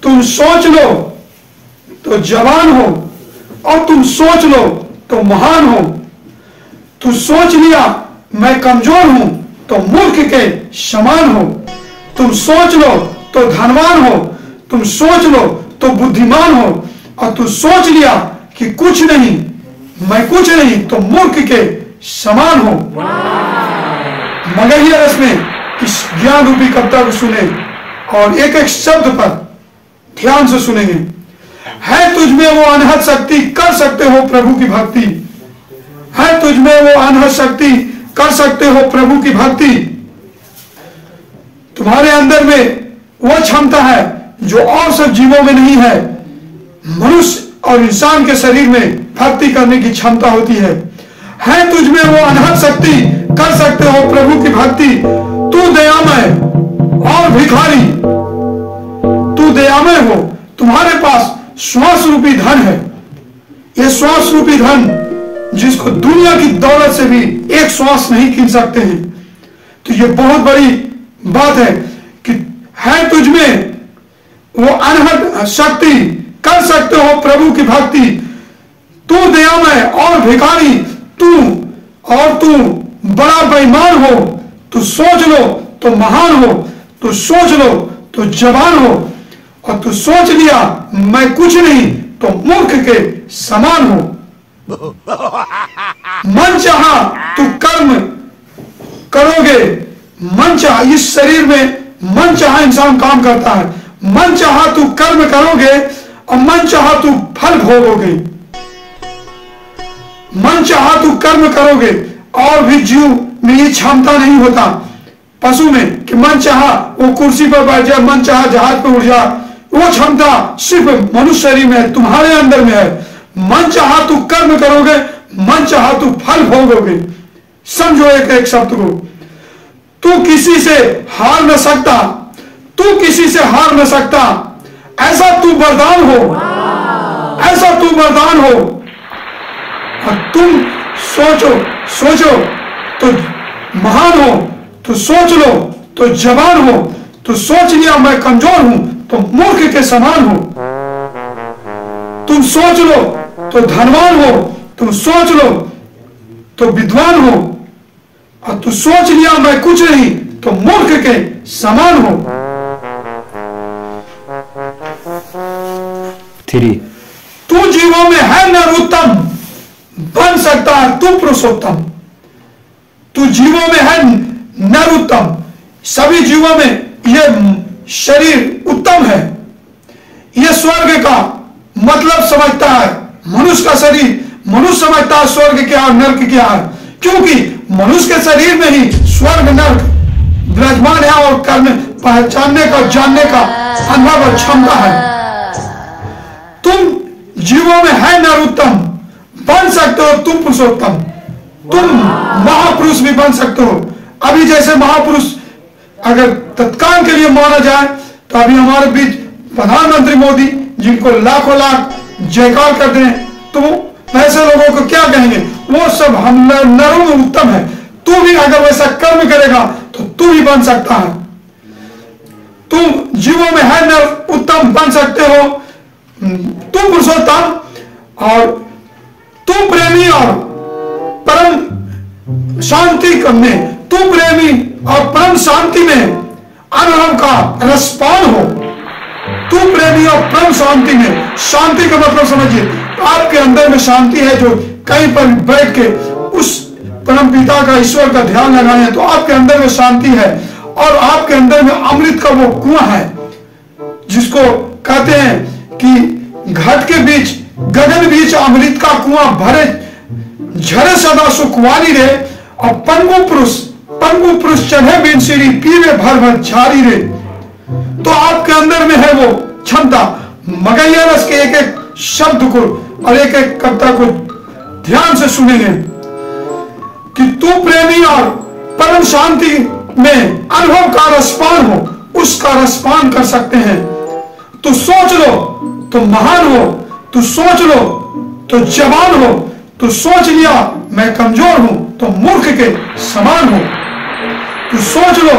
तुम सोच लो तो जवान हो, और तुम सोच लो तो महान हो। तू सोच लिया मैं कमजोर हूं तो मूर्ख के समान हो। तुम सोच लो तो धनवान हो, तुम सोच लो तो बुद्धिमान हो, और तू सोच लिया कि कुछ नहीं, मैं कुछ नहीं, तो मूर्ख के समान हो। मगर ये रस में इस ज्ञान रूपी कविता को सुने और एक एक शब्द पर ध्यान से सुनेंगे। है तुझमें वो अनहद शक्ति, कर सकते हो प्रभु की भक्ति। है तुझमें वो अनहद शक्ति, कर सकते हो प्रभु की भक्ति। तुम्हारे अंदर में वो क्षमता है जो और सब जीवों में नहीं है। मनुष्य और इंसान के शरीर में भक्ति करने की क्षमता होती है। तुझमें वो अनहद शक्ति, कर सकते हो प्रभु की भक्ति। तू दयामय और भिखारी, तू दयामय हो, तुम्हारे पास श्वास रूपी धन है। यह श्वास रूपी धन जिसको दुनिया की दौलत से भी एक श्वास नहीं कीन सकते हैं। तो यह बहुत बड़ी बात है कि है तुझमें वो अनहद शक्ति, कर सकते हो प्रभु की भक्ति। तू दयामय और भिखारी, तू बड़ा बेईमान हो। तू सोच लो तो महान हो, तू सोच लो तो जवान हो, और तू सोच लिया मैं कुछ नहीं तो मूर्ख के समान हो। मन चाहा तू कर्म करोगे, मन चाहा, इस शरीर में मन चाहा इंसान काम करता है। मन चाहा तू कर्म करोगे और मन चाहा तू फल भोगोगे। मन चाहा तू कर्म करोगे, और भी जीव में ये क्षमता नहीं होता पशु में कि मन चाहा वो कुर्सी पर बैठ जाए, मन चाहा जहाज पर उड़ जाए। वो क्षमता सिर्फ मनुष्य शरीर में है, तुम्हारे अंदर में है। मन चाहा तू कर्म करोगे, मन चाहा तू फल भोगोगे। समझो एक एक शब्द को। तू किसी से हार न सकता, तू किसी से हार न सकता, ऐसा तू वरदान हो, ऐसा तू वरदान हो। और तुम सोचो तो महान हो, तो सोच लो तो जवान हो। तो सोच लिया मैं कमजोर हूं तो मूर्ख के समान हो। तुम सोच लो तो धनवान हो, तुम सोच लो तो विद्वान हो, और तू सोच लिया मैं कुछ नहीं तो मूर्ख के समान हो। 3 तू जीवों में है नरोत्तम, बन सकता है तू पुरुषोत्तम। तू जीवों में है नरोत्तम, सभी जीवों में यह शरीर उत्तम है। यह स्वर्ग का मतलब समझता है। मनुष्य का शरीर, मनुष्य समझता है स्वर्ग क्या और नर्क क्या है, क्योंकि मनुष्य के शरीर में ही स्वर्ग नर्क विराजमान है, और कर्म पहचानने का, जानने का अनुभव और क्षमता है। तुम जीवों में है नरोत्तम, बन सकते हो तुम पुरुषोत्तम। तुम महापुरुष भी बन सकते हो। अभी जैसे महापुरुष अगर तत्काल के लिए माना जाए तो अभी हमारे बीच प्रधानमंत्री मोदी, जिनको लाखों लाख जयकार करते हैं, तो वैसे लोगों को क्या कहेंगे? वो सब हम नरों में उत्तम है। तू भी अगर वैसा कर्म करेगा तो तू भी बन सकता है। तुम जीवों में है नर उत्तम, बन सकते हो तुम पुरुषोत्तम, और तुम प्रेमी और परम शांति में, तू प्रेमी और परम शांति में अनुभव का रसपान हो। तू प्रेमी और परम शांति में, शांति का मतलब समझिए, आपके अंदर में शांति है जो कहीं पर बैठ के उस परम पिता का, ईश्वर का ध्यान लगाए तो आपके अंदर में शांति है। और आपके अंदर में अमृत का वो कुआं है जिसको कहते हैं कि घट के बीच, गगन बीच अमृत का कुआं भरे झरे सदा सुखवानी रे, और पंगु पुरुष चढ़े बिन सीढ़ी, पीवे भर भर झारी रे। तो आपके अंदर में है वो क्षमता। मगैया रस के एक एक शब्द को और एक एक कविता को ध्यान से सुनेंगे कि तू प्रेमी और परम शांति में अनुभव का रसपान हो, उसका रसपान कर सकते हैं। तू सोच लो तो महान हो, तू सोच लो तो जवान हो, तू सोच लिया मैं कमजोर हूं तो मूर्ख के समान हो। तू सोच लो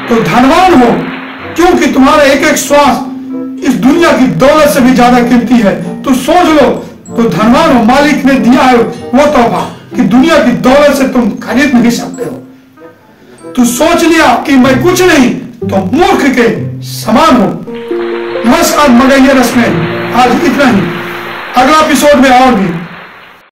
तो धनवान हो, क्योंकि तुम्हारा एक एक श्वास इस दुनिया की दौलत से भी ज्यादा कीमती है। तो सोच लो, तो धनवान हो, मालिक ने दिया है वो तोहफा कि दुनिया की दौलत से तुम खरीद नहीं सकते हो। तू सोच लिया कि मैं कुछ नहीं, तो मूर्ख के समान हो। नमस्कार मगैया रस में आज इतना ही, अगला एपिसोड में और भी